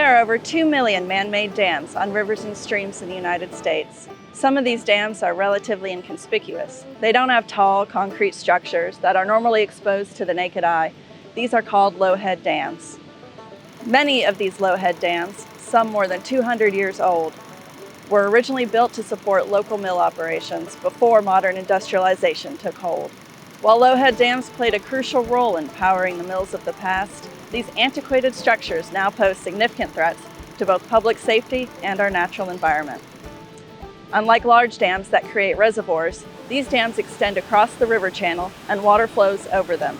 There are over 2 million man-made dams on rivers and streams in the United States. Some of these dams are relatively inconspicuous. They don't have tall, concrete structures that are normally exposed to the naked eye. These are called lowhead dams. Many of these lowhead dams, some more than 200 years old, were originally built to support local mill operations before modern industrialization took hold. While lowhead dams played a crucial role in powering the mills of the past, these antiquated structures now pose significant threats to both public safety and our natural environment. Unlike large dams that create reservoirs, these dams extend across the river channel and water flows over them.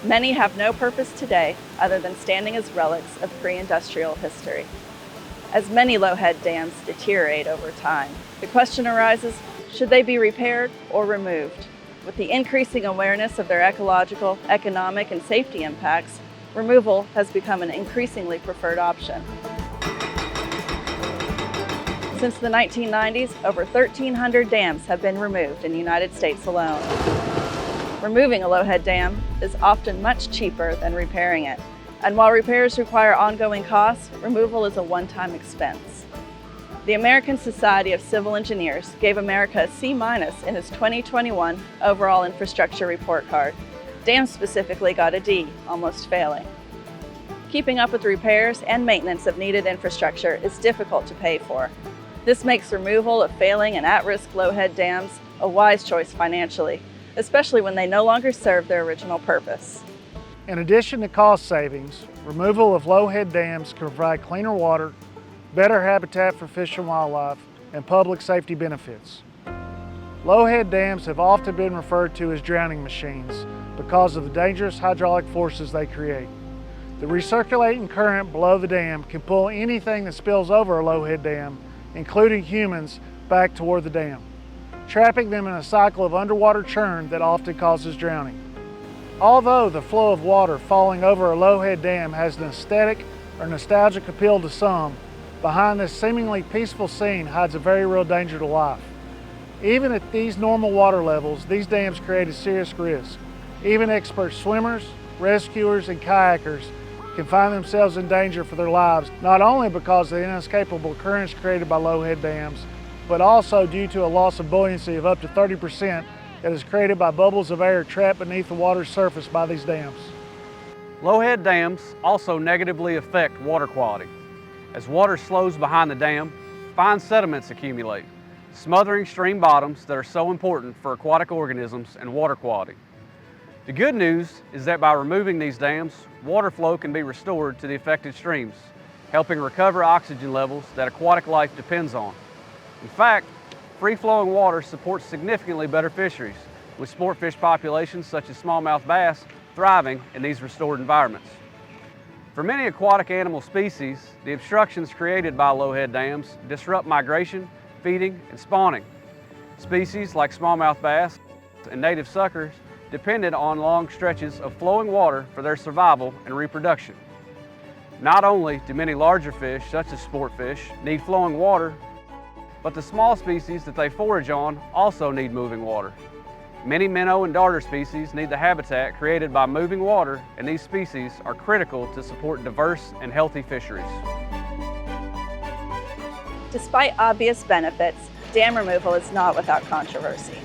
Many have no purpose today other than standing as relics of pre-industrial history. As many lowhead dams deteriorate over time, the question arises, should they be repaired or removed? With the increasing awareness of their ecological, economic, and safety impacts, removal has become an increasingly preferred option. Since the 1990s, over 1,300 dams have been removed in the United States alone. Removing a lowhead dam is often much cheaper than repairing it, and while repairs require ongoing costs, removal is a one-time expense. The American Society of Civil Engineers gave America a C- in its 2021 Overall Infrastructure Report Card. Dams specifically got a D, almost failing. Keeping up with repairs and maintenance of needed infrastructure is difficult to pay for. This makes removal of failing and at-risk lowhead dams a wise choice financially, especially when they no longer serve their original purpose. In addition to cost savings, removal of lowhead dams can provide cleaner water, better habitat for fish and wildlife, and public safety benefits. Lowhead dams have often been referred to as drowning machines because of the dangerous hydraulic forces they create. The recirculating current below the dam can pull anything that spills over a lowhead dam, including humans, back toward the dam, trapping them in a cycle of underwater churn that often causes drowning. Although the flow of water falling over a lowhead dam has an aesthetic or nostalgic appeal to some, behind this seemingly peaceful scene hides a very real danger to life. Even at these normal water levels, these dams create a serious risk. Even expert swimmers, rescuers, and kayakers can find themselves in danger for their lives, not only because of the inescapable currents created by lowhead dams, but also due to a loss of buoyancy of up to 30% that is created by bubbles of air trapped beneath the water's surface by these dams. Lowhead dams also negatively affect water quality. As water slows behind the dam, fine sediments accumulate, smothering stream bottoms that are so important for aquatic organisms and water quality. The good news is that by removing these dams, water flow can be restored to the affected streams, helping recover oxygen levels that aquatic life depends on. In fact, free-flowing water supports significantly better fisheries, with sport fish populations such as smallmouth bass thriving in these restored environments. For many aquatic animal species, the obstructions created by lowhead dams disrupt migration, feeding, and spawning. Species like smallmouth bass and native suckers depended on long stretches of flowing water for their survival and reproduction. Not only do many larger fish, such as sport fish, need flowing water, but the small species that they forage on also need moving water. Many minnow and darter species need the habitat created by moving water, and these species are critical to support diverse and healthy fisheries. Despite obvious benefits, dam removal is not without controversy.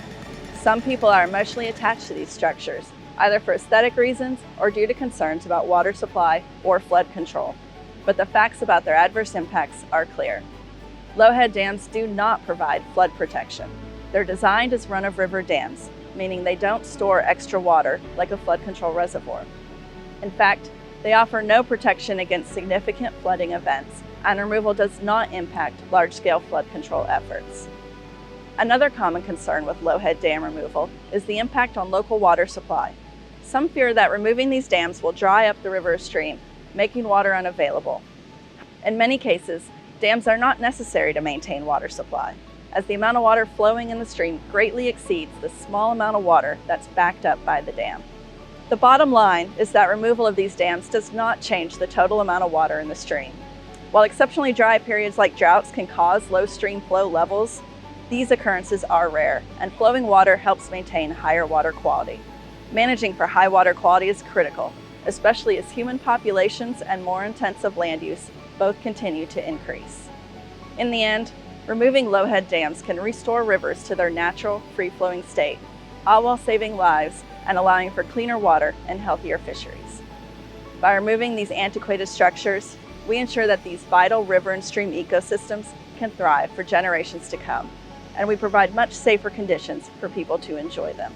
Some people are emotionally attached to these structures, either for aesthetic reasons or due to concerns about water supply or flood control. But the facts about their adverse impacts are clear. Lowhead dams do not provide flood protection. They're designed as run-of-river dams, meaning they don't store extra water like a flood control reservoir. In fact, they offer no protection against significant flooding events, and removal does not impact large-scale flood control efforts. Another common concern with lowhead dam removal is the impact on local water supply. Some fear that removing these dams will dry up the river or stream, making water unavailable. In many cases, dams are not necessary to maintain water supply, as the amount of water flowing in the stream greatly exceeds the small amount of water that's backed up by the dam. The bottom line is that removal of these dams does not change the total amount of water in the stream. While exceptionally dry periods like droughts can cause low stream flow levels, these occurrences are rare, and flowing water helps maintain higher water quality. Managing for high water quality is critical, especially as human populations and more intensive land use both continue to increase. In the end, removing lowhead dams can restore rivers to their natural, free-flowing state, all while saving lives and allowing for cleaner water and healthier fisheries. By removing these antiquated structures, we ensure that these vital river and stream ecosystems can thrive for generations to come, and we provide much safer conditions for people to enjoy them.